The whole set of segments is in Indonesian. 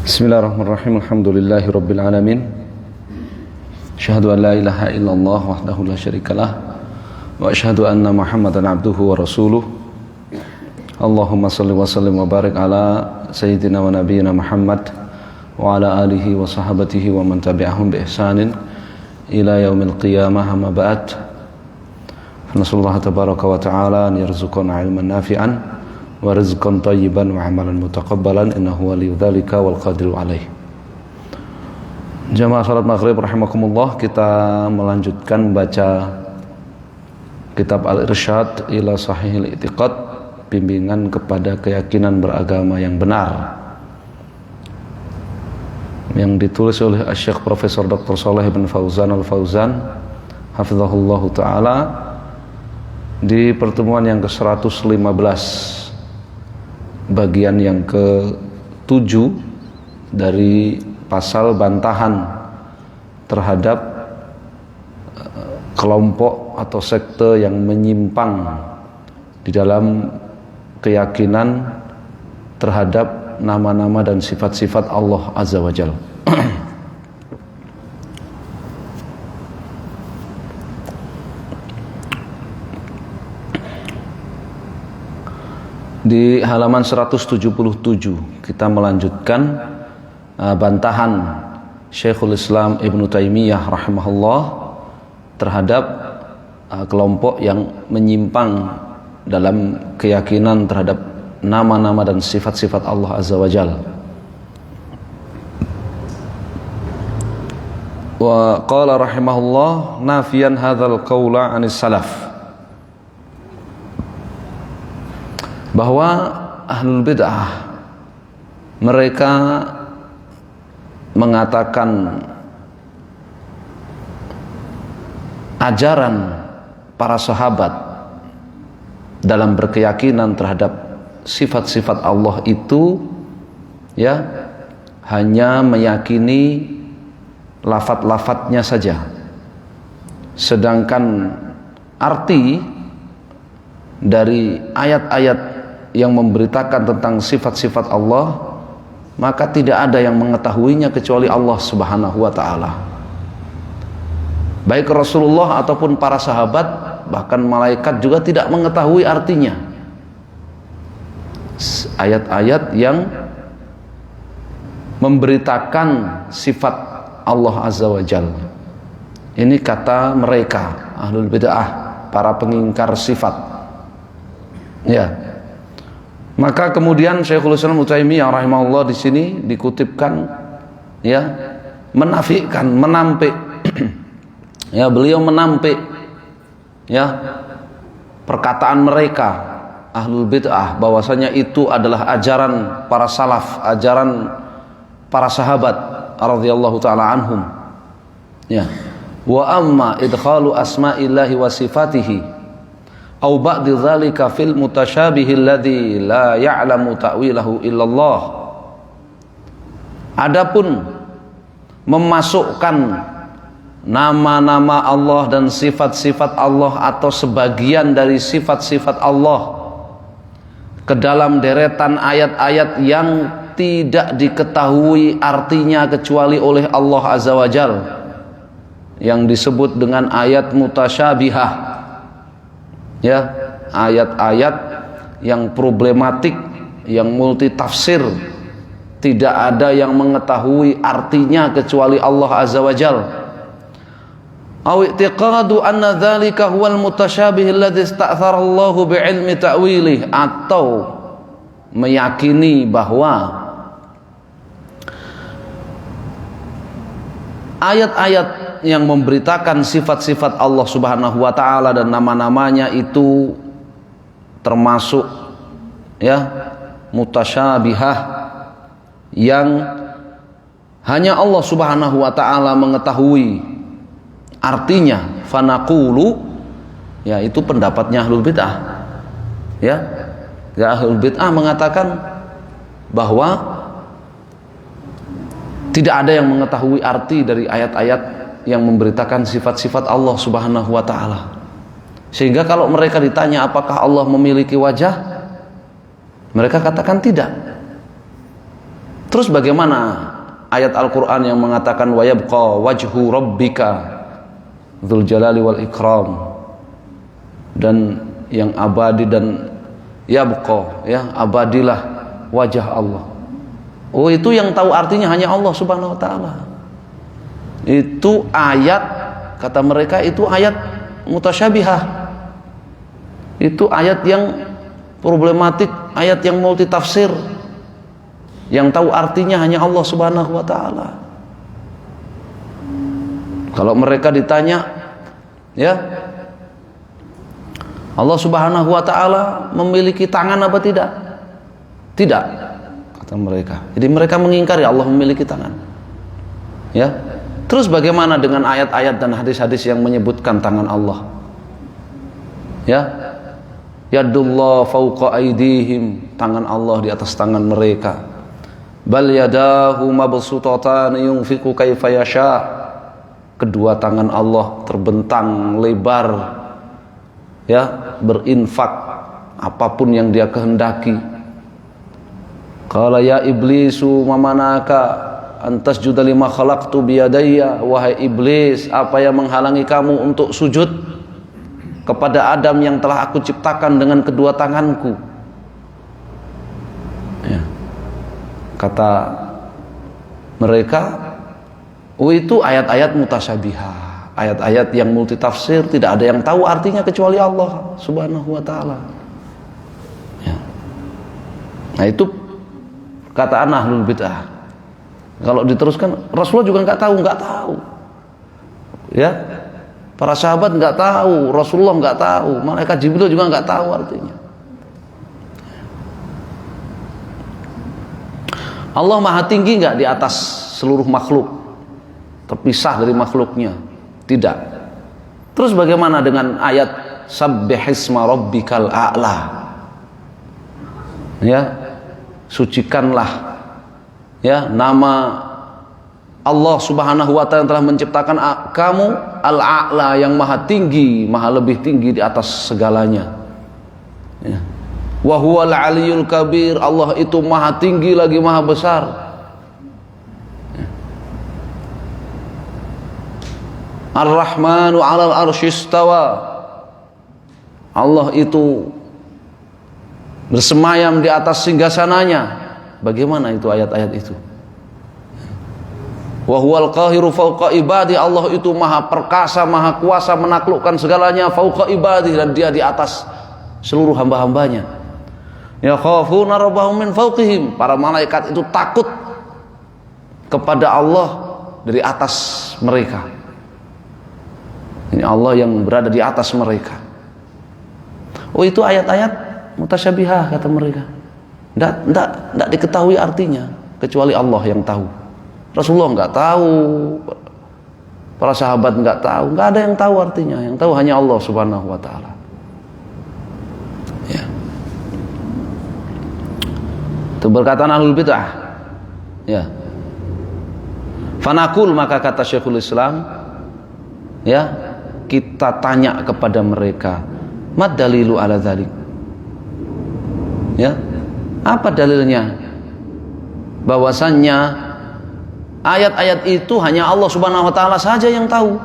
Bismillahirrahmanirrahim. Alhamdulillahi rabbil alamin. Asyhadu an la ilaha illallah wahdahu la syarikalah wa asyhadu anna Muhammadan abduhu wa rasuluh. Allahumma salli wa sallim wa barik ala sayyidina wa nabiyyina Muhammad wa ala alihi wa sahabatihi wa man tabi'ahum bi ihsanin ila yaumil qiyamah, amma ba'd. Nasallallahu tabaraka wa ta'ala an yarzuqana ilman nafi'an wa rizqan thayyiban wa amalan mutaqabbalan innahu waliyyu dzalika wal qadiru alaih. Jamaah salat maghrib rahimakumullah, kita melanjutkan membaca kitab Al-Irsyad ila Sahihil I'tiqad, bimbingan kepada keyakinan beragama yang benar, yang ditulis oleh Syekh Profesor Dr. Shalih bin Fauzan Al-Fauzan hafizahullahu taala di pertemuan yang ke-115, bagian yang ke-7 dari pasal bantahan terhadap kelompok atau sekte yang menyimpang di dalam keyakinan terhadap nama-nama dan sifat-sifat Allah Azza wa Jalla. Di halaman 177 kita melanjutkan bantahan Syekhul Islam Ibnu Taimiyah rahimahullah terhadap kelompok yang menyimpang dalam keyakinan terhadap nama-nama dan sifat-sifat Allah Azza wa Jalla. Wa qala rahimahullah nafiyan hadzal qaula 'anis salaf, bahwa ahlul bid'ah mereka mengatakan ajaran para sahabat dalam berkeyakinan terhadap sifat-sifat Allah itu hanya meyakini lafaz-lafaznya saja, sedangkan arti dari ayat-ayat yang memberitakan tentang sifat-sifat Allah maka tidak ada yang mengetahuinya kecuali Allah Subhanahu wa ta'ala. Baik Rasulullah ataupun para sahabat, bahkan malaikat juga tidak mengetahui artinya. Ayat-ayat yang memberitakan sifat Allah Azza wa Jalla. Ini kata mereka ahlul bid'ah, para pengingkar sifat. Maka kemudian Syekhul Islam Ibnu Taimiyah rahimahullah di sini dikutipkan menafikan, menampik beliau menampik perkataan mereka ahlul bid'ah bahwasanya itu adalah ajaran para salaf, ajaran para sahabat radhiyallahu taala anhum. Wa amma idkhalu asma'illahi wa sifatihi au ba'di dzalika fil mutasyabihi alladzi la ya'lamu ta'wilahu illallah. Adapun memasukkan nama-nama Allah dan sifat-sifat Allah atau sebagian dari sifat-sifat Allah ke dalam deretan ayat-ayat yang tidak diketahui artinya kecuali oleh Allah Azza wa Jal, yang disebut dengan ayat mutasyabihah, ya, ayat-ayat yang problematik, yang multitafsir, tidak ada yang mengetahui artinya kecuali Allah Azza wa Jal. Aw i'tiqadu anna dzalika huwal mutasyabih alladzi ista'thara Allahu bi'ilmi ta'wilih, atau meyakini bahwa ayat-ayat yang memberitakan sifat-sifat Allah Subhanahu wa taala dan nama-namanya itu termasuk, ya, mutasyabihah, yang hanya Allah Subhanahu wa taala mengetahui artinya. Fanaqulu, ya, itu pendapatnya ahlul bid'ah, ya. Ahlul bid'ah mengatakan bahwa tidak ada yang mengetahui arti dari ayat-ayat yang memberitakan sifat-sifat Allah Subhanahu wa taala. Sehingga kalau mereka ditanya apakah Allah memiliki wajah, mereka katakan tidak. Terus bagaimana ayat Al-Qur'an yang mengatakan wa yabqa wajhu rabbika dzul jalali wal ikram, dan yang abadi dan yabqa, ya, abadilah wajah Allah. Oh, itu yang tahu artinya hanya Allah Subhanahu wa taala. Itu ayat, kata mereka, itu ayat mutasyabihah. Itu ayat yang problematik, ayat yang multitafsir. Yang tahu artinya hanya Allah Subhanahu wa taala. Kalau mereka ditanya, ya, Allah Subhanahu wa taala memiliki tangan apa tidak? Tidak, kata mereka. Jadi mereka mengingkari Allah memiliki tangan. Ya. Terus bagaimana dengan ayat-ayat dan hadis-hadis yang menyebutkan tangan Allah? Ya. Yadullah fauqa aydihim, tangan Allah di atas tangan mereka. Bal yadahu mabsutatan yunfiqu kaifa yasha. Kedua tangan Allah terbentang lebar, ya, berinfak apapun yang Dia kehendaki. Qala ya iblisu mamanaka antas juda lima khalaqtu biyadayya, wahai iblis, apa yang menghalangi kamu untuk sujud kepada Adam yang telah aku ciptakan dengan kedua tanganku? Ya. Kata mereka, oh, itu ayat-ayat mutasyabihah, ayat-ayat yang multitafsir, tidak ada yang tahu artinya kecuali Allah Subhanahu wa taala. Ya. Nah, itu kataan ahlul bid'ah. Kalau diteruskan, Rasulullah juga nggak tahu. Ya, para sahabat nggak tahu, Rasulullah nggak tahu, malaikat Jibril juga nggak tahu artinya. Allah maha tinggi nggak di atas seluruh makhluk, terpisah dari makhluknya? Tidak. Terus bagaimana dengan ayat sabbihisma rabbikal a'la? Ya, sucikanlah, ya, nama Allah Subhanahu wa taala yang telah menciptakan kamu, al-a'la, yang maha tinggi, maha lebih tinggi di atas segalanya. Ya. Wa huwal aliyul kabir, Allah itu maha tinggi lagi maha besar. Ar-Rahmanu 'alal arsy istawa, Allah itu bersemayam di atas singgasananya. Bagaimana itu ayat-ayat itu? Wa huwal qahiru fawqa ibadi, Allah itu maha perkasa, maha kuasa menaklukkan segalanya, fawqa ibadi, dan Dia di atas seluruh hamba-hambanya. Ya khafuna rabbahum min fawqihim, para malaikat itu takut kepada Allah dari atas mereka. Ini Allah yang berada di atas mereka. Oh, itu ayat-ayat mutasyabihah, kata mereka. Tidak diketahui artinya kecuali Allah yang tahu. Rasulullah nggak tahu, para sahabat nggak tahu, nggak ada yang tahu artinya. Yang tahu hanya Allah Subhanahu wa taala. Ya. Itu berkataan ahlul bid'ah. Ya. Fanaqul, maka kata Syekhul Islam, ya, kita tanya kepada mereka, mad dalilu ala dzalik? Ya, apa dalilnya? Bahwasannya ayat-ayat itu hanya Allah Subhanahu wa taala saja yang tahu.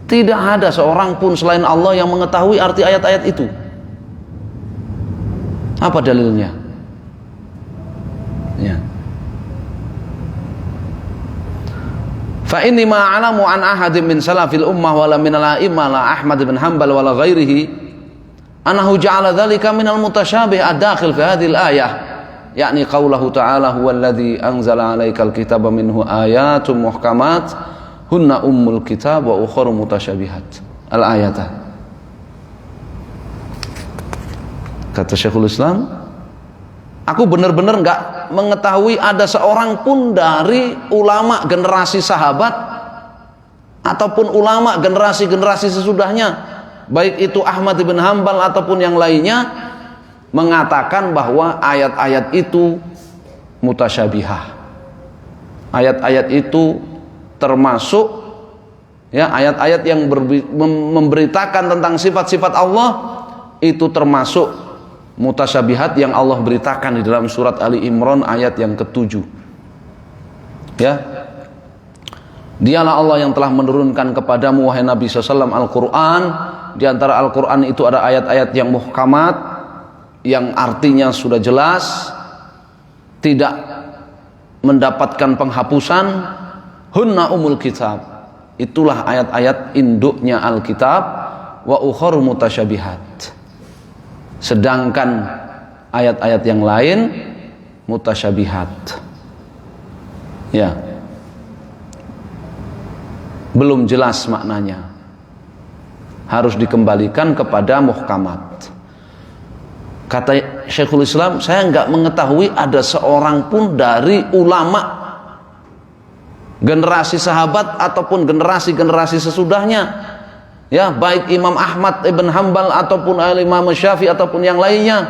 Tidak ada seorang pun selain Allah yang mengetahui arti ayat-ayat itu. Apa dalilnya? Ya. Fa inni ma a'lamu an ahadin min salafil ummah wala min al-a'immah la Ahmad bin Hanbal wala ghairihi annahu ja'ala dzalika min al-mutasyabih ad-dakhil fi hadhihi al-ayah, yakni qaulahu ta'ala huwallazi anzala 'alaikal kitaba minhu ayatun muhkamat hunna ummul kitab wa ukhra mutasyabihat. Al-ayatah. Kata Syekhul Islam, aku benar-benar enggak mengetahui ada seorang pun dari ulama generasi sahabat ataupun ulama generasi-generasi sesudahnya, baik itu Ahmad bin Hanbal ataupun yang lainnya, mengatakan bahwa ayat-ayat itu mutasyabihah. Ayat-ayat itu termasuk ya, ayat-ayat yang memberitakan tentang sifat-sifat Allah itu termasuk mutasyabihat yang Allah beritakan di dalam surat Ali Imran ayat yang ke-7. Ya. Dialah Allah yang telah menurunkan kepadamu wahai Nabi SAW Al-Quran. Di antara Al-Quran itu ada ayat-ayat yang muhkamat, yang artinya sudah jelas, tidak mendapatkan penghapusan. Hunna umul kitab, itulah ayat-ayat induknya Alkitab. Wa ukhra mutasyabihat, sedangkan ayat-ayat yang lain mutasyabihat, ya, belum jelas maknanya, harus dikembalikan kepada muhkamat. Kata Syekhul Islam, saya enggak mengetahui ada seorang pun dari ulama generasi sahabat ataupun generasi-generasi sesudahnya, ya, baik Imam Ahmad ibn Hanbal ataupun Imam Syafi'i ataupun yang lainnya,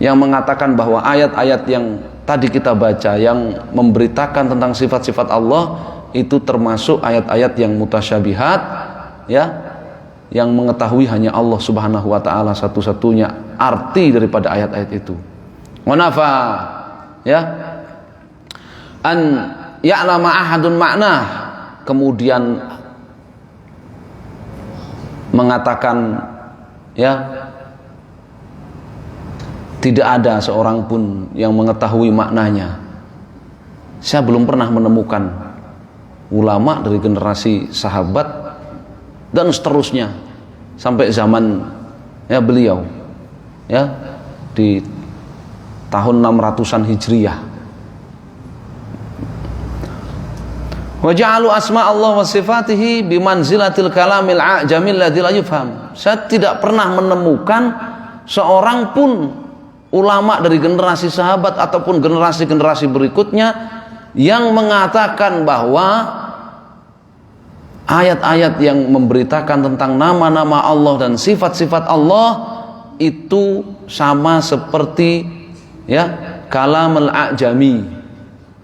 yang mengatakan bahwa ayat-ayat yang tadi kita baca yang memberitakan tentang sifat-sifat Allah itu termasuk ayat-ayat yang mutasyabihat, ya, yang mengetahui hanya Allah Subhanahu wa taala satu-satunya arti daripada ayat-ayat itu. Wa nafa, ya, an ya'lama ahadun makna, kemudian mengatakan, ya, tidak ada seorang pun yang mengetahui maknanya. Saya belum pernah menemukan ulama dari generasi sahabat dan seterusnya sampai zaman ya beliau, ya, di tahun 600-an Hijriyah. Wa ja'alu asma Allah wa sifatihi bimanzilatil kalamil a'jamil ladzi la yufham. Saya tidak pernah menemukan seorang pun ulama dari generasi sahabat ataupun generasi-generasi berikutnya yang mengatakan bahwa ayat-ayat yang memberitakan tentang nama-nama Allah dan sifat-sifat Allah itu sama seperti, ya, kalamul a'jami,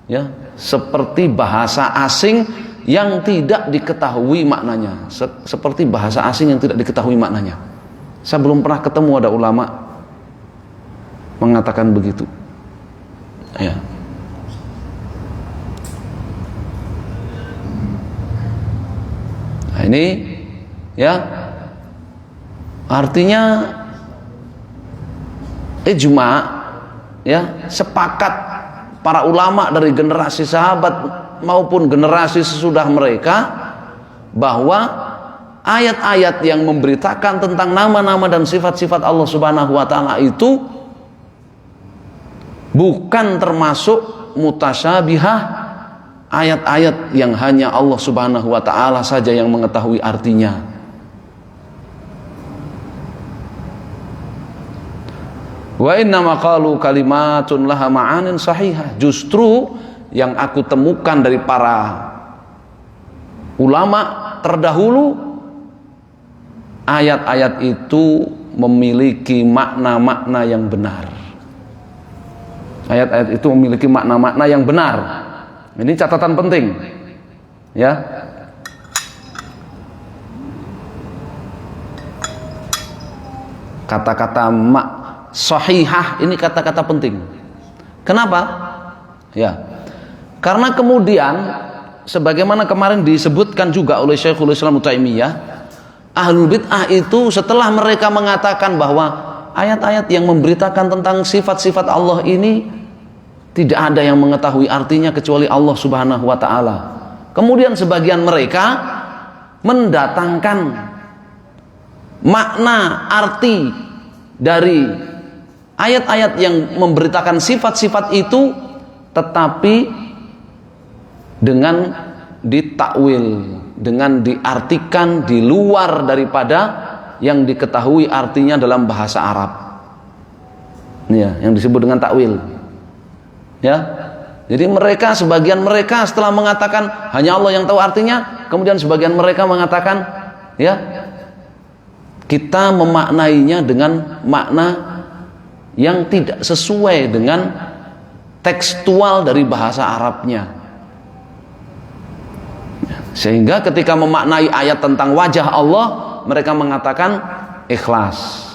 ya, seperti bahasa asing yang tidak diketahui maknanya, seperti bahasa asing yang tidak diketahui maknanya. Saya belum pernah ketemu ada ulama mengatakan begitu, ya. Nah, ini, ya, artinya ijma, ya, sepakat para ulama dari generasi sahabat maupun generasi sesudah mereka bahwa ayat-ayat yang memberitakan tentang nama-nama dan sifat-sifat Allah Subhanahu wa taala itu bukan termasuk mutasyabihah, ayat-ayat yang hanya Allah Subhanahu wa taala saja yang mengetahui artinya. Wa inna maqalu kalimatun laha ma'anin sahihah. Justru yang aku temukan dari para ulama terdahulu, ayat-ayat itu memiliki makna-makna yang benar. Ayat-ayat itu memiliki makna-makna yang benar. Ini catatan penting, ya. Kata-kata sahihah ini kata-kata penting. Kenapa? Ya. Karena kemudian sebagaimana kemarin disebutkan juga oleh Syekhul Islam Taimiyah, Ahlul Bid'ah itu setelah mereka mengatakan bahwa ayat-ayat yang memberitakan tentang sifat-sifat Allah ini tidak ada yang mengetahui artinya kecuali Allah Subhanahu wa taala. Kemudian sebagian mereka mendatangkan makna arti dari ayat-ayat yang memberitakan sifat-sifat itu, tetapi dengan ditakwil, dengan diartikan di luar daripada yang diketahui artinya dalam bahasa Arab. Ya, yang disebut dengan takwil. Ya. Jadi mereka, sebagian mereka setelah mengatakan hanya Allah yang tahu artinya, kemudian sebagian mereka mengatakan, ya, kita memaknainya dengan makna yang tidak sesuai dengan tekstual dari bahasa Arabnya. Sehingga ketika memaknai ayat tentang wajah Allah, mereka mengatakan ikhlas.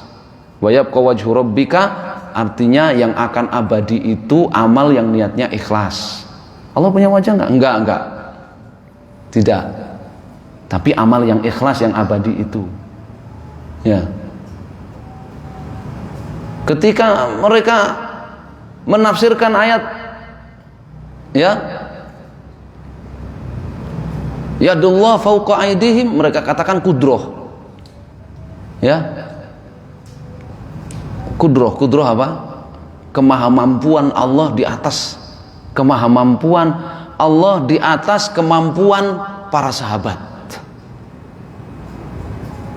Wa yabqa wajhu rabbika, artinya yang akan abadi itu amal yang niatnya ikhlas. Allah punya wajah enggak? Enggak. Tidak. Tapi amal yang ikhlas yang abadi itu. Ya. Ketika mereka menafsirkan ayat, ya, yadullah fauqa aydihim, mereka katakan kudroh. Ya. Kudroh apa? Kemahamampuan Allah di atas kemahamampuan Allah di atas kemampuan para sahabat.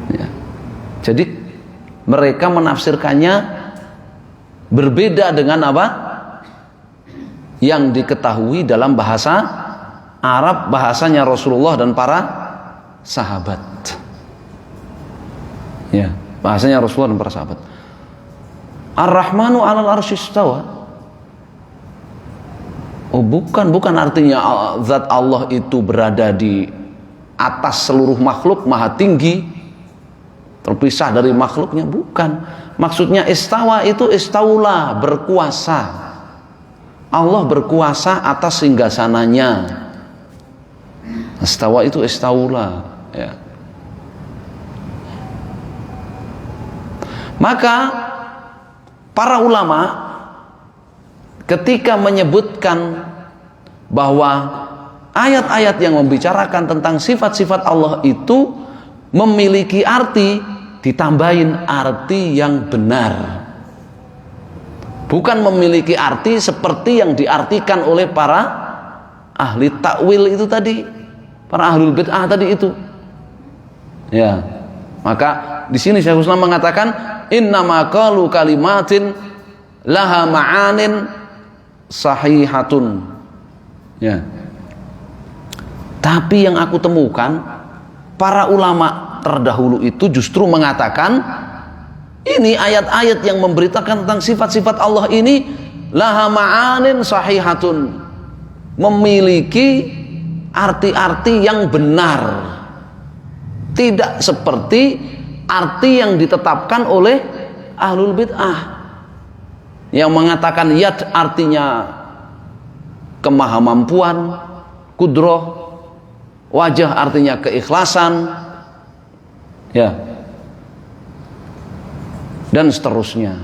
Ya. Jadi mereka menafsirkannya berbeda dengan apa? Yang diketahui dalam bahasa Arab, bahasanya Rasulullah dan para sahabat. Ya, bahasanya Rasulullah dan para sahabat. Ar-Rahmanu 'alal arsy istawa. Oh, bukan artinya zat Allah itu berada di atas seluruh makhluk, maha tinggi, terpisah dari makhluknya, bukan. Maksudnya istawa itu istaula, berkuasa. Allah berkuasa atas singgasananya. Istawa itu istaula, ya. Maka para ulama ketika menyebutkan bahwa ayat-ayat yang membicarakan tentang sifat-sifat Allah itu memiliki arti, ditambahin arti yang benar, bukan memiliki arti seperti yang diartikan oleh para ahli takwil itu tadi, para ahlul bid'ah tadi itu. Ya, maka di sini Syekhul Islam mengatakan innama qalu kalimatin laha ma'anin sahihatun. Ya. Tapi yang aku temukan, para ulama terdahulu itu justru mengatakan ini ayat-ayat yang memberitakan tentang sifat-sifat Allah ini laha ma'anin sahihatun, memiliki arti-arti yang benar, tidak seperti arti yang ditetapkan oleh ahlul bid'ah yang mengatakan yad artinya kemahamampuan, kudroh, wajah artinya keikhlasan, ya, dan seterusnya.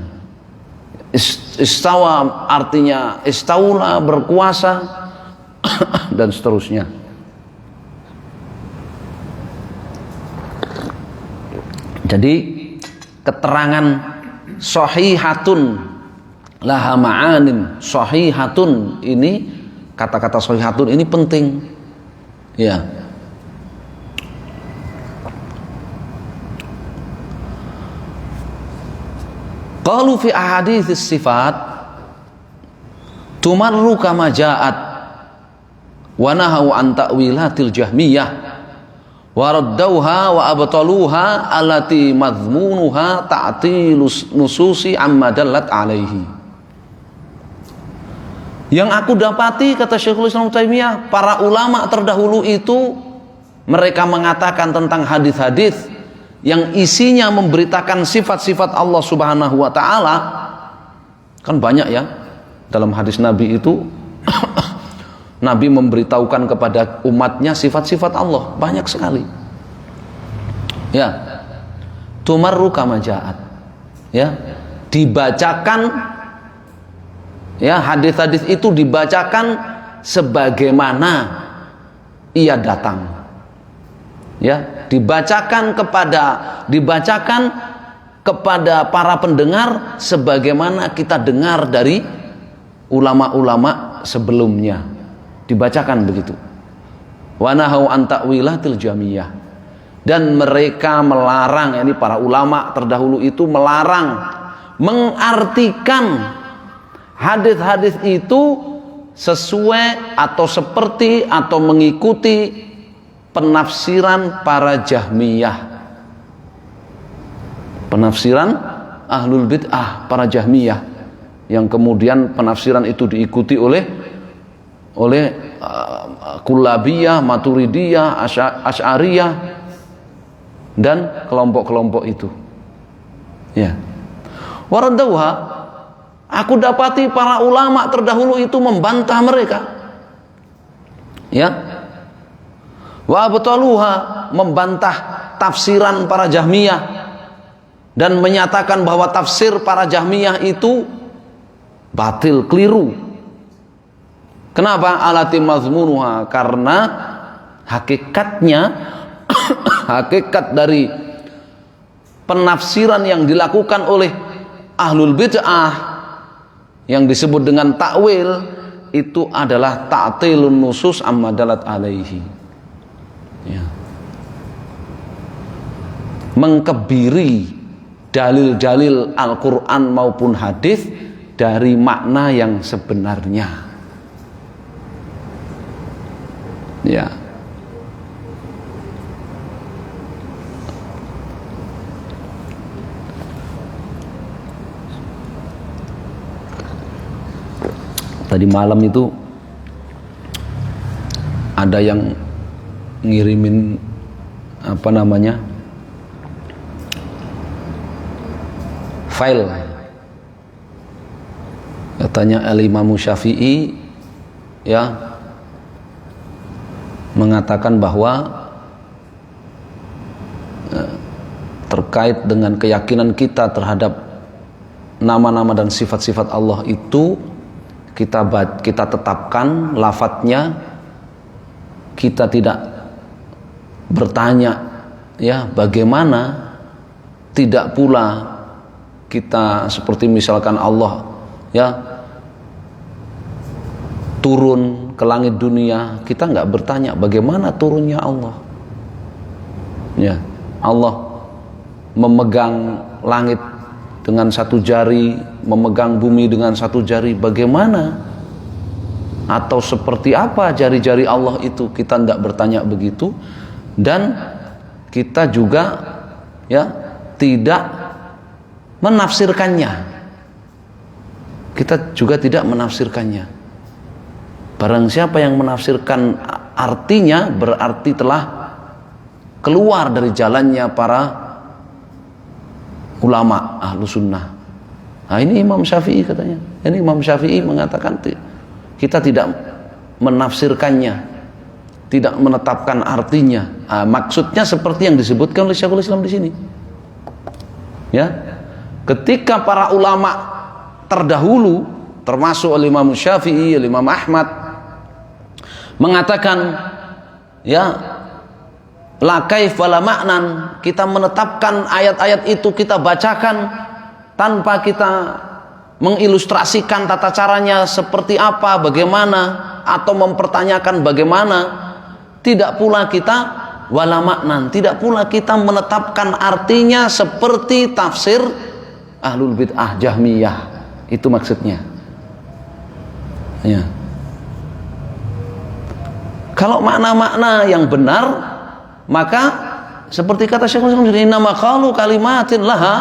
Istawa artinya istaula, berkuasa, dan seterusnya. Jadi keterangan sahihatun laha ma'anin sahihatun ini, kata-kata sahihatun ini penting. Ya. Qalu fi ahaditsis sifat tumarru kama ja'at wa nahaw an ta'wilatil jahmiyah wa raddauha wa abtaluha allati madhmunuha ta'tilus nususi amma dallat alaihi. Yang aku dapati, kata Syekhul Islam Taimiyah, para ulama terdahulu itu mereka mengatakan tentang hadis-hadis yang isinya memberitakan sifat-sifat Allah Subhanahu wa taala, kan banyak ya. Dalam hadis Nabi itu Nabi memberitahukan kepada umatnya sifat-sifat Allah, banyak sekali. Ya. Tumarru kama ja'at. Ya. Dibacakan ya, hadis-hadis itu dibacakan sebagaimana ia datang. Ya, dibacakan kepada para pendengar sebagaimana kita dengar dari ulama-ulama sebelumnya. Dibacakan begitu. Wa nahau an ta'wilatil jamiyah. Dan mereka melarang, yakni para ulama terdahulu itu melarang mengartikan hadis-hadis itu sesuai atau seperti atau mengikuti penafsiran para Jahmiyah, penafsiran ahlul bid'ah, para Jahmiyah, yang kemudian penafsiran itu diikuti oleh Kullabiyah, Maturidiyah, Asy'ariyah dan kelompok-kelompok itu. Ya. Waradauha, aku dapati para ulama terdahulu itu membantah mereka. Ya. Wa abtaluha, membantah tafsiran para Jahmiyah dan menyatakan bahwa tafsir para Jahmiyah itu batil, keliru. Kenapa? Alati mazmunuha, karena hakikatnya hakikat dari penafsiran yang dilakukan oleh ahlul bid'ah yang disebut dengan takwil itu adalah ta'tilun nusus amma dalat alaihi. Ya. Mengkebiri dalil-dalil Al-Quran maupun hadis dari makna yang sebenarnya. Ya. Tadi malam itu ada yang ngirimin file, katanya Al-Imam Syafi'i ya mengatakan bahwa terkait dengan keyakinan kita terhadap nama-nama dan sifat-sifat Allah itu kita tetapkan lafadznya, kita tidak bertanya ya bagaimana, tidak pula kita seperti misalkan Allah ya turun ke langit dunia, kita nggak bertanya bagaimana turunnya Allah. Ya, Allah memegang langit dengan satu jari, memegang bumi dengan satu jari, bagaimana atau seperti apa jari-jari Allah itu, kita tidak bertanya begitu. Dan kita juga ya tidak menafsirkannya, kita juga tidak menafsirkannya. Barang siapa yang menafsirkan artinya berarti telah keluar dari jalannya para ulama ahlu sunnah. Nah, ini Imam Syafi'i katanya. Ini Imam Syafi'i mengatakan kita tidak menafsirkannya, tidak menetapkan artinya. Nah, maksudnya seperti yang disebutkan oleh Syekhul Islam di sini. Ya, ketika para ulama terdahulu, termasuk Imam Syafi'i, Imam Ahmad, mengatakan, ya, la kaif wala ma'nan, kita menetapkan ayat-ayat itu, kita bacakan tanpa kita mengilustrasikan tata caranya seperti apa, bagaimana, atau mempertanyakan bagaimana. Tidak pula kita wala ma'nan, tidak pula kita menetapkan artinya seperti tafsir ahlul bid'ah Jahmiyah. Itu maksudnya. Ya. Kalau makna-makna yang benar, maka seperti kata Syekhul Islam, innama qalu kalimatin laha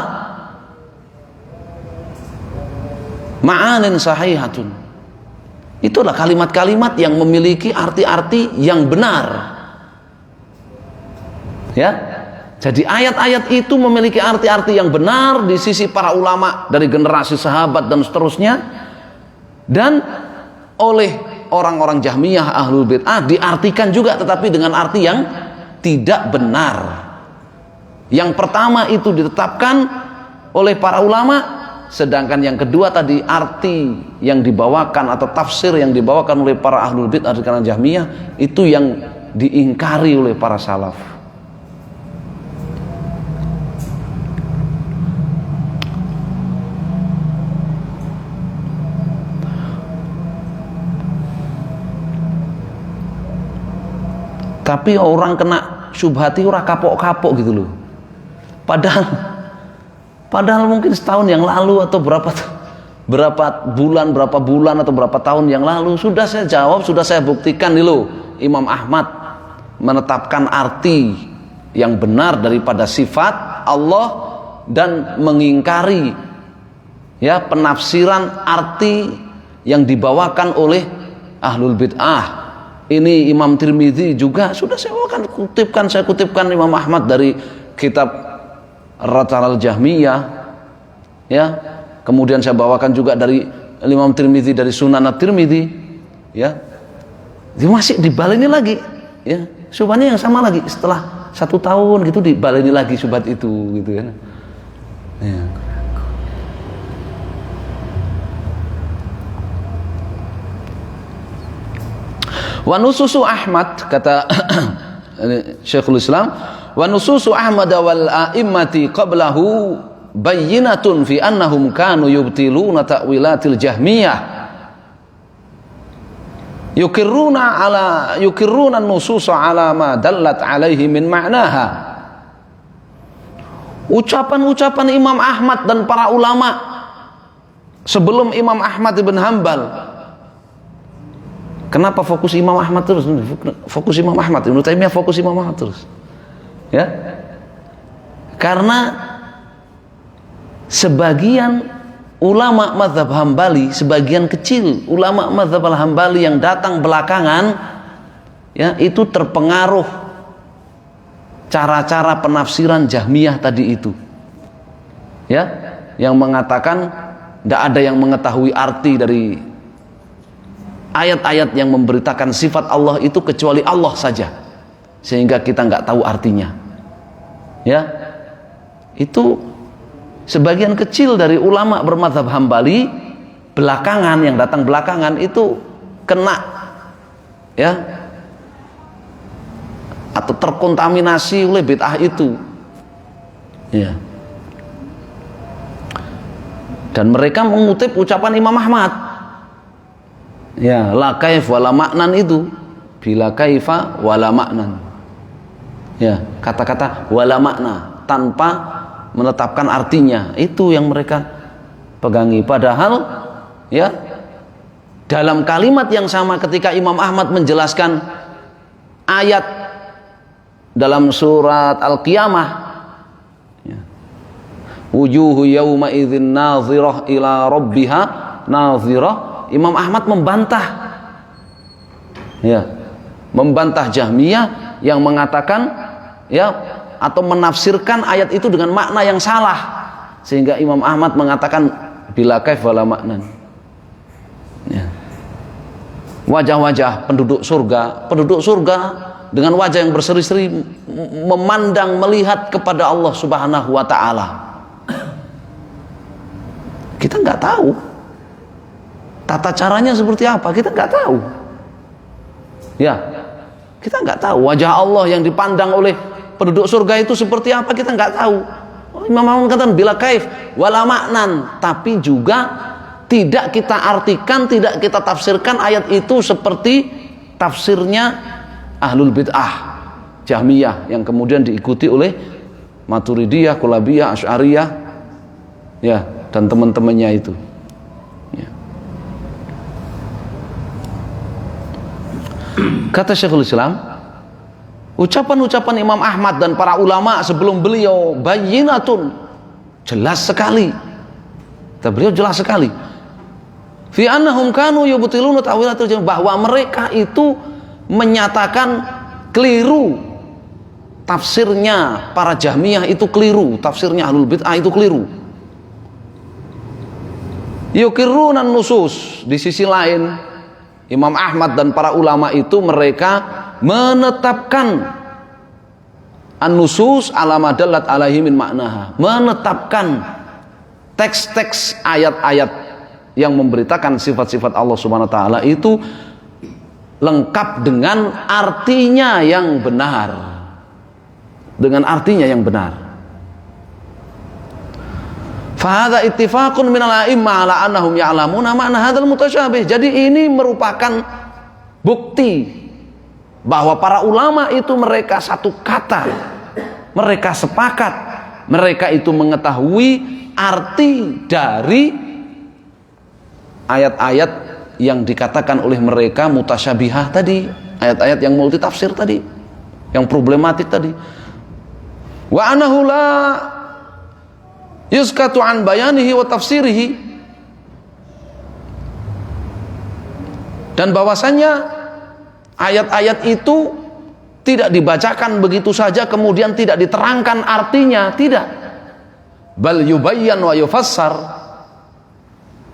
ma'anin sahihatun. Itulah kalimat-kalimat yang memiliki arti-arti yang benar. Ya. Jadi ayat-ayat itu memiliki arti-arti yang benar di sisi para ulama dari generasi sahabat dan seterusnya, dan oleh orang-orang Jahmiyah Ahlul Bid'ah diartikan juga tetapi dengan arti yang tidak benar. Yang pertama itu ditetapkan oleh para ulama, sedangkan yang kedua tadi arti yang dibawakan atau tafsir yang dibawakan oleh para Ahlul Bid'ah dari kalangan Jahmiyah itu yang diingkari oleh para salaf. Tapi orang kena syubhati ora kapok-kapok gitu loh. Padahal mungkin setahun yang lalu atau berapa bulan atau berapa tahun yang lalu sudah saya jawab, sudah saya buktikan nih loh. Imam Ahmad menetapkan arti yang benar daripada sifat Allah dan mengingkari ya penafsiran arti yang dibawakan oleh Ahlul Bid'ah. Ini Imam Tirmidzi juga sudah saya kutipkan Imam Ahmad dari kitab Ratal Al-Jahmiyah ya. Kemudian saya bawakan juga dari Imam Tirmidzi dari Sunan At-Tirmidzi ya. Dia masih dibaleni lagi ya. Syubhatnya yang sama lagi setelah 1 tahun gitu dibaleni lagi syubhat itu gitu kan. Ya. Wa nususu Ahmad, kata Syekhul Islam, wa nususu Ahmad wal a'immati qablahu bayyinatun fi annahum kanu yubtiluna ta'wilatil Jahmiyah yukirruna nususa ala ma dallat alaihi min ma'naha. Ucapan-ucapan Imam Ahmad dan para ulama sebelum Imam Ahmad ibn Hanbal. Kenapa fokus Imam Ahmad terus? Fokus Imam Ahmad, Ibnu Taimiyah fokus Imam Ahmad terus. Ya. Karena sebagian ulama mazhab Hambali, sebagian kecil ulama mazhab Hambali yang datang belakangan ya, itu terpengaruh cara-cara penafsiran Jahmiyah tadi itu. Ya, yang mengatakan tidak ada yang mengetahui arti dari ayat-ayat yang memberitakan sifat Allah itu kecuali Allah saja, sehingga kita nggak tahu artinya. Ya, itu sebagian kecil dari ulama bermadzhab Hambali belakangan, yang datang belakangan itu kena ya atau terkontaminasi oleh bid'ah itu. Ya. Dan mereka mengutip ucapan Imam Ahmad. Ya, la kaif wala maknan itu, bila kaifa wala maknan. Ya, kata-kata wala makna tanpa menetapkan artinya, itu yang mereka pegangi. Padahal ya, dalam kalimat yang sama ketika Imam Ahmad menjelaskan ayat dalam surat Al-Qiyamah ya, wujuhu yawma idzin nazirah ila rabbiha nazirah, Imam Ahmad membantah ya, membantah Jahmiyah yang mengatakan ya atau menafsirkan ayat itu dengan makna yang salah, sehingga Imam Ahmad mengatakan bila kaif wala maknan. Ya. Wajah-wajah penduduk surga dengan wajah yang berseri-seri memandang, melihat kepada Allah Subhanahu wa taala. Kita nggak tahu tata caranya seperti apa, kita nggak tahu. Ya, kita nggak tahu wajah Allah yang dipandang oleh penduduk surga itu seperti apa, kita nggak tahu. Imam Ahmad katakan bila kaif wala maknan, tapi juga tidak kita artikan, tidak kita tafsirkan ayat itu seperti tafsirnya Ahlul Bid'ah Jahmiyah yang kemudian diikuti oleh Maturidiyah, Kulabiyah, Asy'ariyah ya, dan teman-temannya itu. Kata Syekhul Islam, ucapan-ucapan Imam Ahmad dan para ulama sebelum beliau bayyinatun, jelas sekali. Kata beliau jelas sekali. Fi annahum kanu yubtiluna ta'wilatul Jahmiyah, bahwa mereka itu menyatakan keliru tafsirnya para Jahmiyah itu keliru, tafsirnya Ahlul Bid'ah itu keliru. Yuqirrunan nusus. Di sisi lain, Imam Ahmad dan para ulama itu mereka menetapkan an-nusus ala ma dallat alaihi min maknaha, menetapkan teks-teks ayat-ayat yang memberitakan sifat-sifat Allah Subhanahu wa taala itu lengkap dengan artinya yang benar. Dengan artinya yang benar. Fahadha ittifaqun minal a'immah ala annahum ya'lamuna ma'na hadzal mutasyabih. Jadi ini merupakan bukti bahwa para ulama itu mereka satu kata, mereka sepakat, mereka itu mengetahui arti dari ayat-ayat yang dikatakan oleh mereka mutasyabihah tadi, ayat-ayat yang multitafsir tadi, yang problematik tadi. Wa annahu la yuskatu an bayanihi wa tafsirihi, dan bahwasannya ayat-ayat itu tidak dibacakan begitu saja kemudian tidak diterangkan artinya, tidak. Bal yubayyan wa yufassar.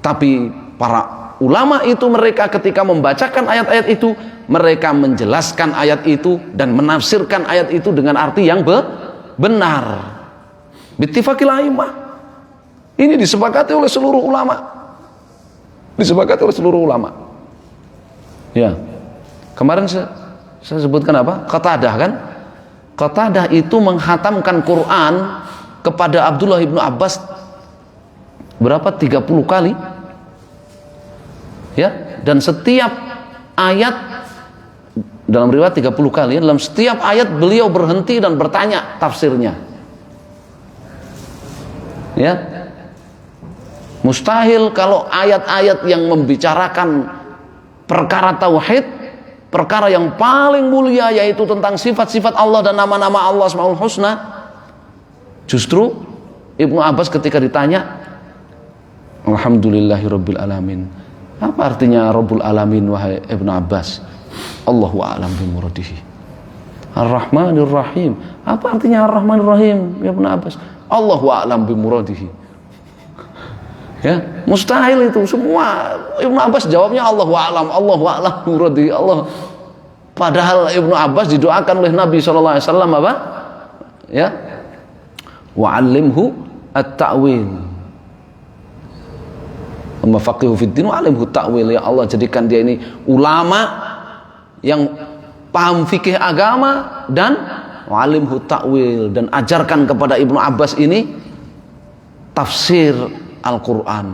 Tapi para ulama itu mereka ketika membacakan ayat-ayat itu mereka menjelaskan ayat itu dan menafsirkan ayat itu dengan arti yang benar. Bittifaqil a'immah. Ini disepakati oleh seluruh ulama. Disepakati oleh seluruh ulama. Ya. Kemarin saya sebutkan apa? Qatadah kan? Qatadah itu menghatamkan Quran kepada Abdullah ibnu Abbas berapa? 30 kali. Ya, dan setiap ayat, dalam riwayat 30 kali, dalam setiap ayat beliau berhenti dan bertanya tafsirnya. Ya. Mustahil kalau ayat-ayat yang membicarakan perkara tauhid, perkara yang paling mulia yaitu tentang sifat-sifat Allah dan nama-nama Allah Asmaul Husna, justru Ibnu Abbas ketika ditanya, Alhamdulillahirabbil alamin. Apa artinya Rabbul alamin wahai Ibnu Abbas? Allahu a'lam bimuradihi. Ar-Rahmanir Rahim. Apa artinya Ar-Rahmanir Rahim ya Ibnu Abbas? Allahu a'lam bimuradihi. Ya, mustahil itu semua. Ibnu Abbas jawabnya Allahu a'lam, Allahu a'lam bimuradihi. Allah. Padahal Ibnu Abbas didoakan oleh Nabi sallallahu alaihi wasallam apa? Ya. Wa'allimhu at-ta'wil. Mafaqihu fid din wa'allimhu at-ta'wil. Ya Allah, jadikan dia ini ulama yang paham fikih agama, dan wa'allimhu at-ta'wil, dan ajarkan kepada Ibnu Abbas ini tafsir Al-Quran.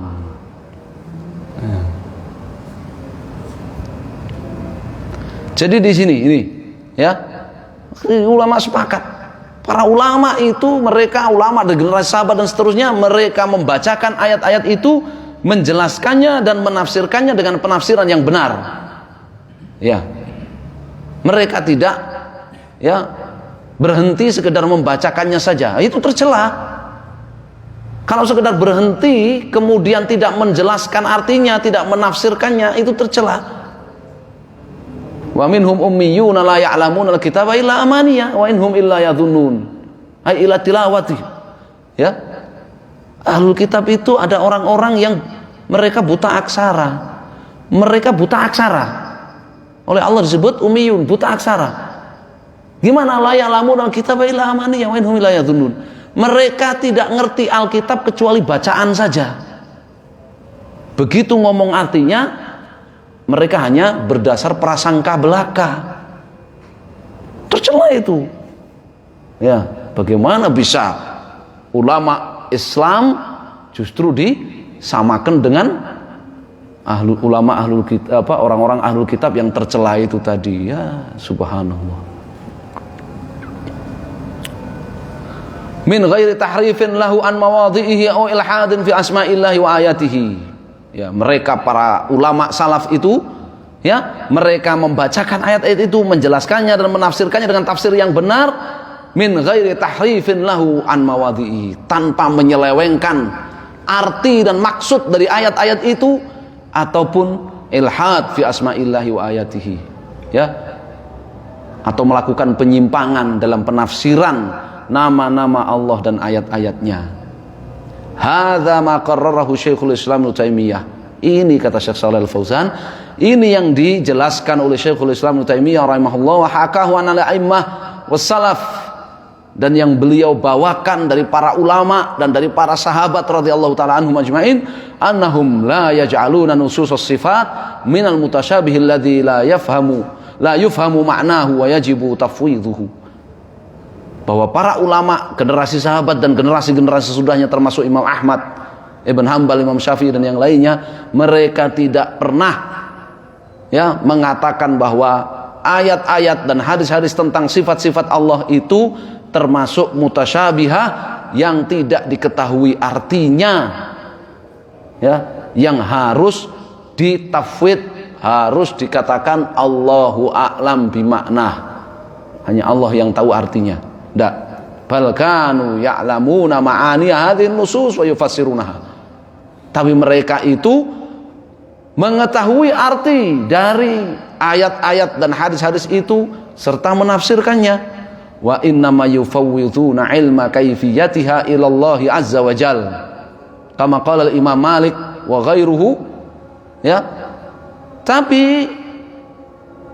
Jadi di sini ini ya, ulama sepakat. Para ulama itu mereka ulama dari generasi sahabat dan seterusnya, mereka membacakan ayat-ayat itu, menjelaskannya dan menafsirkannya dengan penafsiran yang benar. Ya. Mereka tidak ya berhenti sekedar membacakannya saja. Itu tercela. Kalau sekedar berhenti kemudian tidak menjelaskan artinya, tidak menafsirkannya, itu tercela. Wa minhum ummiyuna la ya'lamuna al-kitaba illa amaniya wa inhum illa yadhunnun. Ai ila tilawati. Ya. Ahlul kitab itu ada orang-orang yang mereka buta aksara. Mereka buta aksara. Oleh Allah disebut ummiyun, buta aksara. Gimana la ya'lamuna al-kitaba illa amaniya wa inhum illa yadhunnun? Mereka tidak ngerti Alkitab kecuali bacaan saja. Begitu ngomong artinya, mereka hanya berdasar prasangka belaka. Tercela itu. Ya, bagaimana bisa ulama Islam justru disamakan dengan ahlul kitab, orang-orang ahlul kitab yang tercela itu tadi? Ya, subhanallah. Min ghairi tahrifin lahu an mawadhihi au ilhadin fi asma'illahi wa ayatihi. Ya, mereka para ulama salaf itu ya, mereka membacakan ayat-ayat itu, menjelaskannya dan menafsirkannya dengan tafsir yang benar, min ghairi tahrifin lahu an mawadhihi, tanpa menyelewengkan arti dan maksud dari ayat-ayat itu ataupun ilhad fi asma'illahi wa ayatihi. Ya. atau melakukan penyimpangan dalam penafsiran nama-nama Allah dan ayat-ayatnya. Hadza ma qarrarahu Syekhul Islam Ibnu Taimiyah. Ini kata Syekh Shalih Al-Fauzan, ini yang dijelaskan oleh Syekhul Islam Ibnu Taimiyah rahimahullah wa hakahu an al-a'immah wassalaf, dan yang beliau bawakan dari para ulama dan dari para sahabat radhiyallahu taala anhum ajmain, annahum la yaj'aluna nususus sifat minal mutasyabih alladzi la yufhamu ma'nahu wa yajibu tafwidhuhu. Bahwa para ulama, generasi sahabat dan generasi-generasi sesudahnya termasuk Imam Ahmad, Ibn Hanbal, Imam Syafi'i dan yang lainnya, mereka tidak pernah mengatakan bahwa ayat-ayat dan hadis-hadis tentang sifat-sifat Allah itu termasuk mutasyabihah yang tidak diketahui artinya, yang harus ditafwid, harus dikatakan Allahu a'lam bimaknah, hanya Allah yang tahu artinya. Tidak, bal kanu ya'lamuna ma'ani hadhin nusus wa yufassirunaha. Tapi mereka itu mengetahui arti dari ayat-ayat dan hadis-hadis itu serta menafsirkannya. Wa innama yufawwidhuna ilma kaifiyatiha ila Allah azza wa jal, kama qala Imam Malik wa ghairuhu. Tapi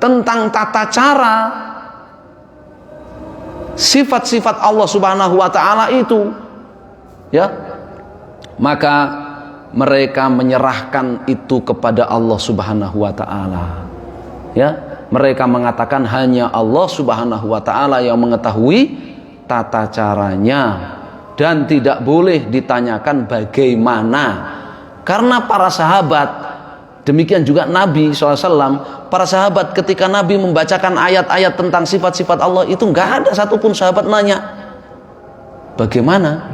tentang tata cara sifat-sifat Allah Subhanahu wa taala itu, maka mereka menyerahkan itu kepada Allah Subhanahu wa taala. Mereka mengatakan hanya Allah Subhanahu wa taala yang mengetahui tata caranya dan tidak boleh ditanyakan bagaimana. Karena para sahabat, demikian juga Nabi SAW, para sahabat ketika Nabi membacakan ayat-ayat tentang sifat-sifat Allah itu nggak ada satupun sahabat nanya bagaimana,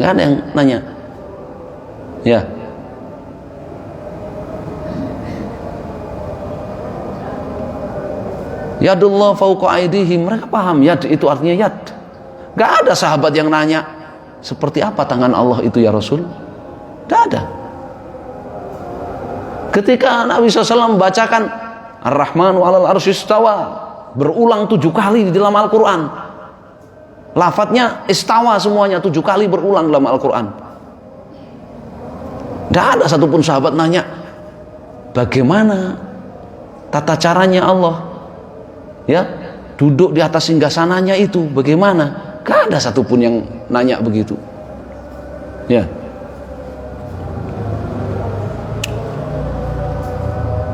nggak ada yang nanya. Yadullah fauqa aydihim, mereka paham yad itu artinya yad. Nggak ada sahabat yang nanya seperti apa tangan Allah itu ya Rasul, nggak ada. Ketika Nabi SAW membacakan Ar-Rahmanu 'alal arsy istawa berulang 7 kali di dalam Al-Quran, lafadznya istawa semuanya 7 kali berulang dalam Al-Quran. Tidak ada satupun sahabat nanya bagaimana tata caranya Allah duduk di atas singgasananya itu bagaimana. Tidak ada satupun yang nanya begitu.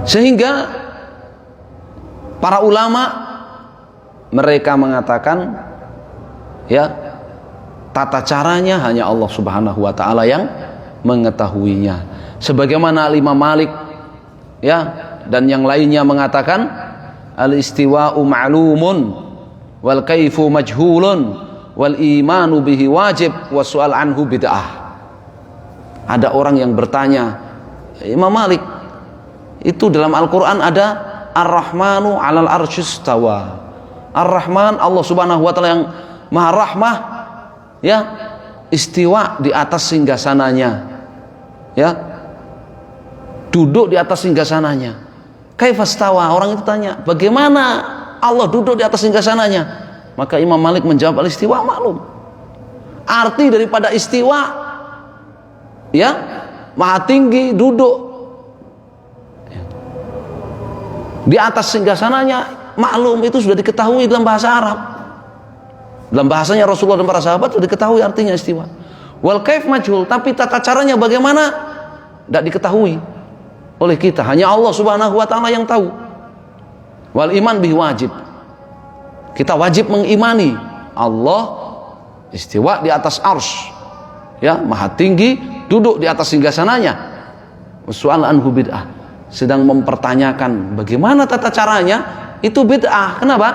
Sehingga para ulama mereka mengatakan tata caranya hanya Allah Subhanahu wa taala yang mengetahuinya. Sebagaimana Imam Malik dan yang lainnya mengatakan al-istiwa'u ma'lumun wal kaifu majhulun wal imanu bihi wajib was su'al anhu bid'ah. Ada orang yang bertanya, Imam Malik, itu dalam Al-Quran ada Ar-Rahmanu 'alal arsy istawa. Ar-Rahman, Allah Subhanahu wa taala yang Maha Rahmah, istiwa di atas singgasananya, duduk di atas singgasananya. Kaifastawa, orang itu tanya, bagaimana Allah duduk di atas singgasananya? Maka Imam Malik menjawab, al-istiwa maklum. Arti daripada istiwa, maha tinggi, duduk di atas singgasananya, maklum, itu sudah diketahui dalam bahasa Arab. Dalam bahasanya Rasulullah dan para sahabat sudah diketahui artinya istiwa. Wal kaif majhul, tapi tata caranya bagaimana tidak diketahui oleh kita, hanya Allah Subhanahu wa taala yang tahu. Wal iman bihi wajib, kita wajib mengimani Allah istiwa di atas arsy, maha tinggi, duduk di atas singgasananya. Wassu'al anhu bid'ah, sedang mempertanyakan bagaimana tata caranya itu bid'ah. Kenapa?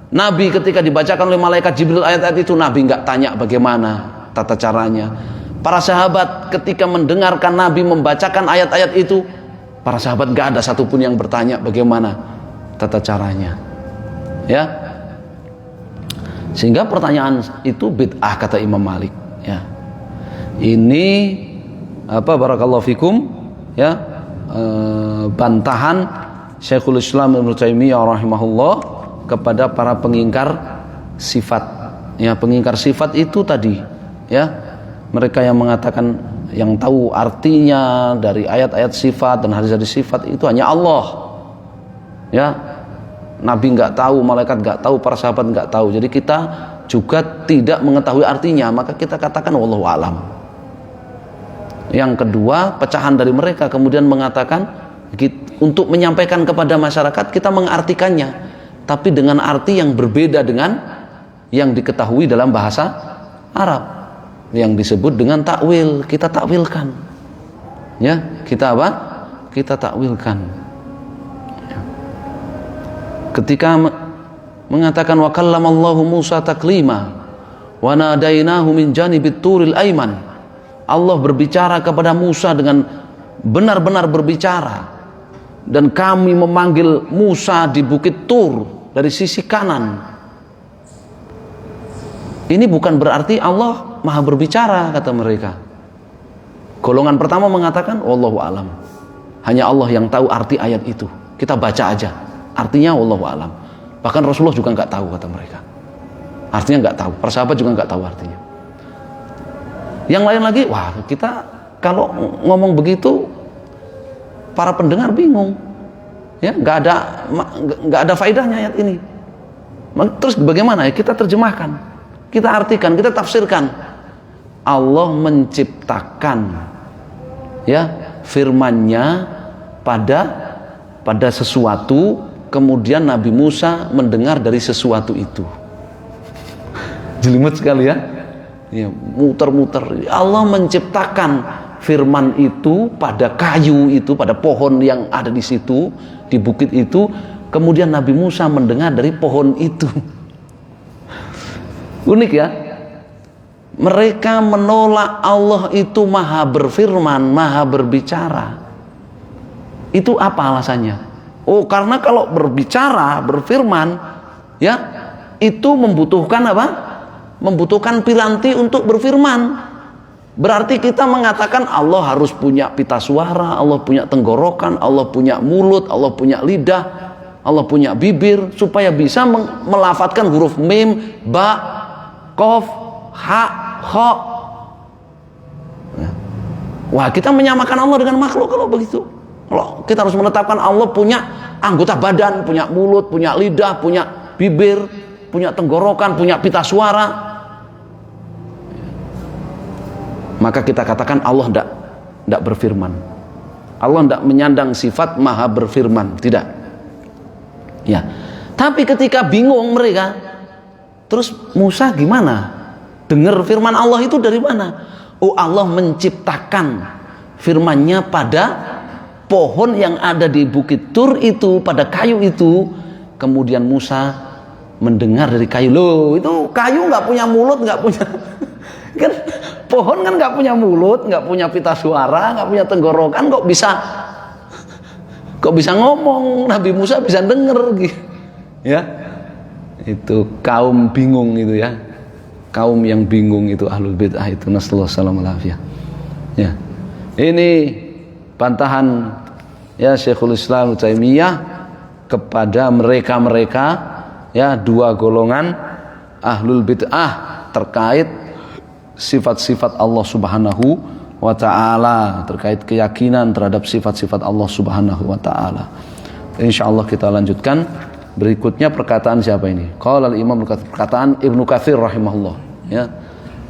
Nabi ketika dibacakan oleh malaikat Jibril ayat-ayat itu, Nabi nggak tanya bagaimana tata caranya. Para sahabat ketika mendengarkan Nabi membacakan ayat-ayat itu, para sahabat nggak ada satupun yang bertanya bagaimana tata caranya. Sehingga pertanyaan itu bid'ah kata Imam Malik. Ini barakallahu fikum, bantahan Syekhul Islam Ibnu Taimiyah rahimahullah kepada para pengingkar sifat. Ya, pengingkar sifat itu tadi, ya, mereka yang mengatakan yang tahu artinya dari ayat-ayat sifat dan hadis-hadis sifat itu hanya Allah. Ya, Nabi nggak tahu, malaikat nggak tahu, para sahabat nggak tahu. Jadi kita juga tidak mengetahui artinya, maka kita katakan wallahu alam. Yang kedua, pecahan dari mereka kemudian mengatakan untuk menyampaikan kepada masyarakat kita mengartikannya, tapi dengan arti yang berbeda dengan yang diketahui dalam bahasa Arab, yang disebut dengan takwil. Kita takwilkan, ya, kita apa? Kita takwilkan. Ketika mengatakan wa kallamallahu Musa taklima wa nadainahu min janibit turil aiman, Allah berbicara kepada Musa dengan benar-benar berbicara, dan kami memanggil Musa di bukit Tur dari sisi kanan. Ini bukan berarti Allah maha berbicara, kata mereka. Golongan pertama mengatakan wallahu alam, hanya Allah yang tahu arti ayat itu, kita baca aja artinya wallahu alam. Bahkan Rasulullah juga nggak tahu, kata mereka, artinya nggak tahu, para sahabat juga nggak tahu artinya. Yang lain lagi, wah, kita kalau ngomong begitu para pendengar bingung, ya, nggak ada faedahnya ayat ini. Terus bagaimana ya? Kita terjemahkan, kita artikan, kita tafsirkan. Allah menciptakan, ya, firman-Nya pada sesuatu, kemudian Nabi Musa mendengar dari sesuatu itu. Jelimet sekali, ya. Ya, muter-muter. Allah menciptakan firman itu pada kayu itu, pada pohon yang ada di situ, di bukit itu, kemudian Nabi Musa mendengar dari pohon itu. Unik, ya. Mereka menolak Allah itu maha berfirman, maha berbicara. Itu apa alasannya? Oh, karena kalau berbicara, berfirman, ya, itu membutuhkan apa? Membutuhkan piranti untuk berfirman. Berarti kita mengatakan Allah harus punya pita suara, Allah punya tenggorokan, Allah punya mulut, Allah punya lidah, Allah punya bibir, supaya bisa melafadzkan huruf mim, ba, qaf, ha, kha. Wah, kita menyamakan Allah dengan makhluk kalau begitu. Kalau kita harus menetapkan Allah punya anggota badan, punya mulut, punya lidah, punya bibir, punya tenggorokan, punya pita suara, maka kita katakan Allah tidak berfirman. Allah tidak menyandang sifat maha berfirman, tidak. Ya. Tapi ketika bingung mereka, terus Musa gimana? Dengar firman Allah itu dari mana? Oh, Allah menciptakan firman-Nya pada pohon yang ada di bukit Tur itu, pada kayu itu. Kemudian Musa mendengar dari kayu. Loh, itu kayu nggak punya mulut, nggak punya kan, pohon kan nggak punya mulut, nggak punya pita suara, nggak punya tenggorokan, kok bisa ngomong? Nabi Musa bisa denger gitu, ya. Itu kaum bingung itu, ya, kaum yang bingung itu ahlul bid'ah itu, nasallahu alaihi. Ya, ini bantahan, ya, Syekhul Islam Taimiyah kepada mereka, ya, dua golongan ahlul bid'ah terkait sifat-sifat Allah Subhanahu wa ta'ala, terkait keyakinan terhadap sifat-sifat Allah Subhanahu wa ta'ala. Insyaallah kita lanjutkan. Berikutnya perkataan siapa ini? Qala al-Imam perkataan Ibnu Katsir rahimahullah, ya.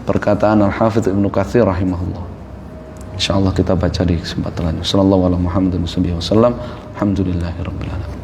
Perkataan Al-Hafidz Ibnu Katsir rahimahullah. Insyaallah kita baca di kesempatan lain. Sallallahu alaihi Muhammadin wasallam. Alhamdulillahirabbil alamin.